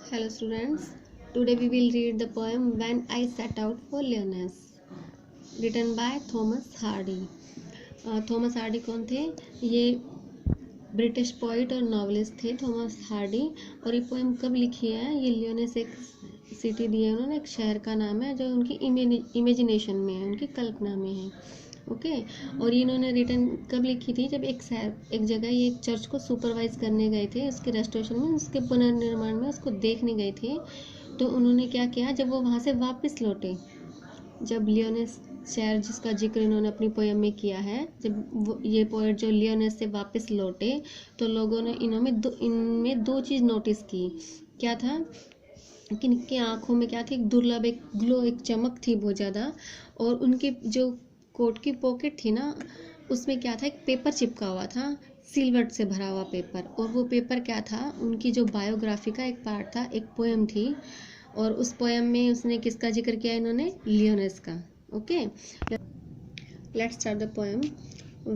Hello students, today we will read the poem When I Set Out for Lyonesse written by Thomas Hardy. Thomas Hardy कौन थे? ये British poet और novelist थे Thomas Hardy. और ये poem कब लिखी है? ये लियोनेस एक सिटी दी है उन्होंने, एक शहर का नाम है जो उनकी इमेजिनेशन में है, उनकी कल्पना में है। ओके और ये इन्होंने रिटर्न कब लिखी थी? जब एक जगह ये एक चर्च को सुपरवाइज करने गए थे, उसके रेस्टोरेशन में, उसके पुनर्निर्माण में, उसको देखने गए थे। तो उन्होंने क्या किया, जब वो वहाँ से वापस लौटे, जब लियोनेस शहर जिसका जिक्र इन्होंने अपनी पोएम में किया है, जब वो ये पोएट जो लियोनेस से वापस लौटे तो लोगों ने इनमें दो चीज़ नोटिस की। क्या था कि इनकी आंखों में क्या थी? एक दुर्लभ, एक ग्लो, एक चमक थी बहुत ज़्यादा। और उनकी जो कोट की पॉकेट थी ना, उसमें क्या था? एक पेपर चिपका हुआ था, सिल्वर से भरा हुआ पेपर। और वो पेपर क्या था? उनकी जो बायोग्राफी का एक पार्ट था, एक पोएम थी। और उस पोएम में उसने किसका जिक्र किया? इन्होंने लियोनेस का। Okay, let's start the poem.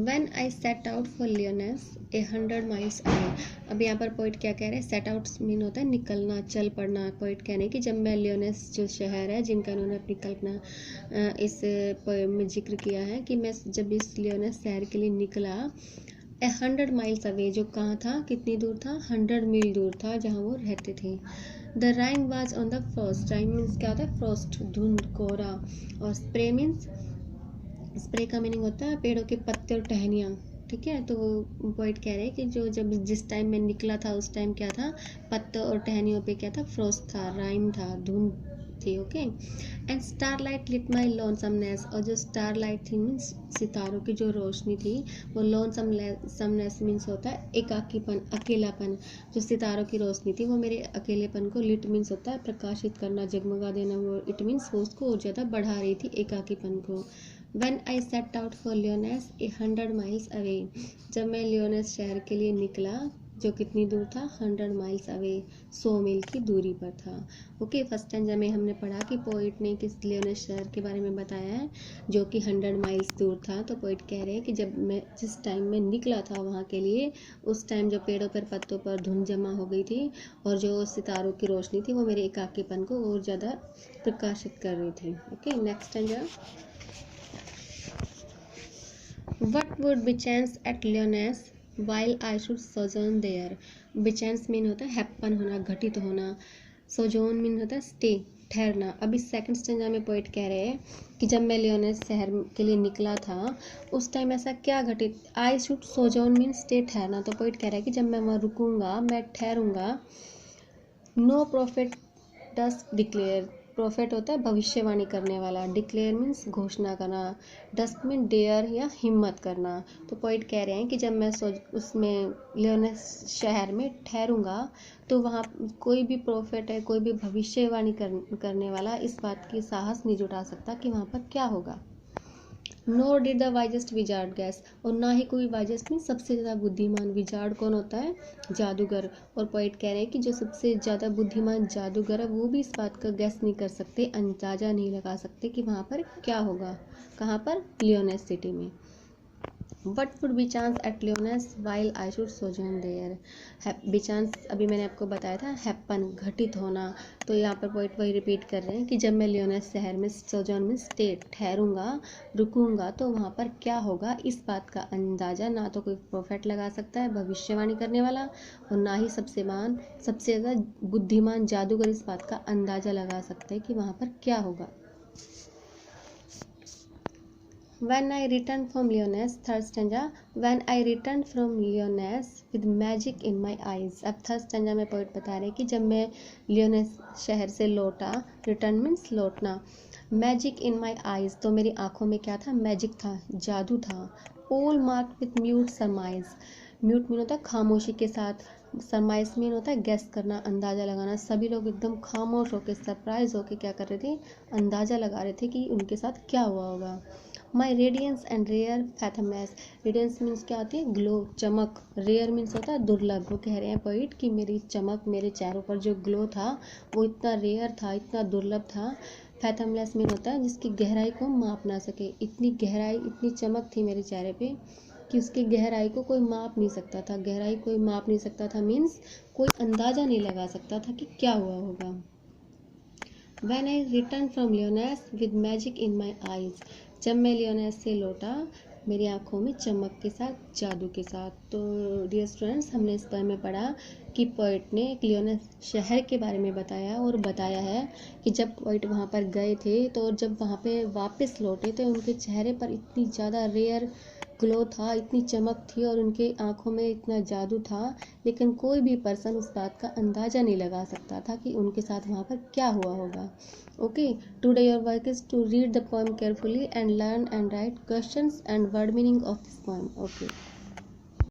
When I set out for Lyonesse 100 miles away। अब यहाँ पर पोइट क्या कह रहे हैं? सेट आउट मीन होता है निकलना, चल पड़ना। पोइट कह रहे हैं कि जब मैं लियोनेस जो शहर है जिनका उन्होंने अपनी कल्पना इस पोएम में जिक्र किया है, कि मैं जब इस लियोनेस शहर के लिए निकला 100 miles away, जो कहाँ था, कितनी दूर था? 100 मील दूर था जहाँ वो रहते थे। The rhyme was on the Frost. Rhyme means क्या होता है? फ्रॉस्ट, धुंध, कोहरा। और स्प्रे मीन्स, स्प्रे का मीनिंग होता है पेड़ों के पत्ते और टहनियाँ। ठीक है, तो वो पोइट कह रहे हैं कि जिस टाइम मैं निकला था उस टाइम क्या था? पत्तों और टहनियों पे क्या था? फ्रॉस्ट था, राइम था, धुंध थी। ओके एंड स्टारलाइट लिट माई लोनसमनेस। और जो स्टारलाइट थी मीन्स सितारों की जो रोशनी थी, वो लोनसमनेस मीन्स होता है एकाकीपन, अकेलापन। जो सितारों की रोशनी थी वो मेरे अकेलेपन को, लिट मीन्स होता है प्रकाशित करना, जगमगा देना, वो इट मीन्स वो उसको और ज़्यादा बढ़ा रही थी, एकाकीपन को। When I set out for Lyonesse 100 miles away। जब मैं लियोनेस शहर के लिए निकला, जो कितनी दूर था? 100 miles away, 100 मील की दूरी पर था। ओके, फर्स्ट स्टैंजा में हमने पढ़ा कि पोइट ने किस लियोनेस शहर के बारे में बताया है जो कि 100 miles दूर था। तो पोइट कह रहे हैं कि जब मैं जिस टाइम में निकला था वहाँ के लिए, उस टाइम जो पेड़ों पर, पत्तों पर धुंध जमा हो गई थी और जो सितारों की रोशनी थी वो मेरे एकाकीपन को और ज़्यादा प्रकाशित कर रही थी। Okay, next stanza. What would bechance at Lyonesse while I should sojourn there। bechance mean होता है हैप्पन होना, घटित होना। सोजोन मीन होता है स्टे, ठहरना। अब इस सेकंड स्टेंजा में पोइट कह रहे हैं कि जब मैं लियोनेस शहर के लिए निकला था उस टाइम ऐसा क्या घटित? आई शुड सोजोन मीन स्टे, ठहरना। तो पोइट कह रहा है कि जब मैं वहाँ रुकूंगा, मैं ठहरूंगा। नो प्रॉफिट डस डिक्लेयर। प्रॉफिट होता है भविष्यवाणी करने वाला, डिक्लेयर मीन्स घोषणा करना, डस्ट मीन डेयर या हिम्मत करना। तो पॉइंट कह रहे हैं कि जब मैं उसमें लियोनेस शहर में ठहरूंगा तो वहाँ कोई भी प्रॉफिट है, कोई भी भविष्यवाणी करने वाला इस बात की साहस नहीं जुटा सकता कि वहाँ पर क्या होगा। Nor did the wisest wizard guess. और ना ही कोई वाइजेस्ट में सबसे ज़्यादा बुद्धिमान। विजार्ड कौन होता है? जादूगर। और पोइट कह रहे हैं कि जो सबसे ज़्यादा बुद्धिमान जादूगर है वो भी इस बात का गैस नहीं कर सकते, अंदाज़ा नहीं लगा सकते कि वहाँ पर क्या होगा। कहाँ पर? लियोनेस सिटी में। What would be chance at Lyonesse while I should sojourn there. Be chance अभी मैंने आपको बताया था, हैप्पन, घटित होना। तो यहाँ पर पोइट वही रिपीट कर रहे हैं कि जब मैं लियोनेस शहर में, सोजोन में स्टे, ठहरूंगा, रुकूंगा, तो वहाँ पर क्या होगा इस बात का अंदाज़ा ना तो कोई प्रोफेट लगा सकता है, भविष्यवाणी करने वाला, और ना ही सबसे ज़्यादा बुद्धिमान जादूगर इस बात का अंदाज़ा लगा सकते हैं कि वहाँ पर क्या होगा। When I returned from Lyonesse, third stanza, when I returned from Lyonesse with magic in my eyes। अब थर्ड स्टेंजा में पोइट बता रहे हैं कि जब मैं लियोनेस शहर से लौटा, रिटर्न मीन्स लौटना, मैजिक इन माई आइज, तो मेरी आंखों में क्या था? मैजिक था, जादू था। All mark with mute सरमाइज। Mute mean होता है खामोशी के साथ, सरमाइज मीन होता है गैस करना, अंदाज़ा लगाना। सभी लोग एकदम खामोश होकर, सरप्राइज होकर क्या कर रहे थे? अंदाज़ा लगा रहे थे कि उनके साथ क्या हुआ होगा। My radiance and rare faithfulness. Radiance means क्या होती है? ग्लो, चमक। रेयर मीन्स होता है दुर्लभ। वो कह रहे हैं पोइट कि मेरी चमक, मेरे चेहरों पर जो ग्लो था वो इतना रेयर था, इतना दुर्लभ था। फैथमलेस मीन होता है जिसकी गहराई को माप ना सके। इतनी गहराई, इतनी चमक थी मेरे चेहरे पे कि उसकी गहराई को कोई माप नहीं सकता था। गहराई कोई माप नहीं सकता था मीन्स कोई अंदाज़ा नहीं लगा सकता था कि क्या हुआ होगा। When I returned from लियोनेस with magic in my eyes, जब मैं लियोनेस से लौटा मेरी आंखों में चमक के साथ, जादू के साथ। तो डियर स्टूडेंट्स, हमने इस पोएम में पढ़ा कि पोइट ने एक लियोनेस शहर के बारे में बताया और बताया है कि जब पोइट वहाँ पर गए थे तो जब वहाँ पे वापस लौटे तो उनके चेहरे पर इतनी ज़्यादा रेयर ग्लो था, इतनी चमक थी और उनके आंखों में इतना जादू था, लेकिन कोई भी पर्सन उस बात का अंदाज़ा नहीं लगा सकता था कि उनके साथ वहाँ पर क्या हुआ होगा। Okay, today your work is to read the poem carefully and learn and write questions and word meaning of this poem. Okay.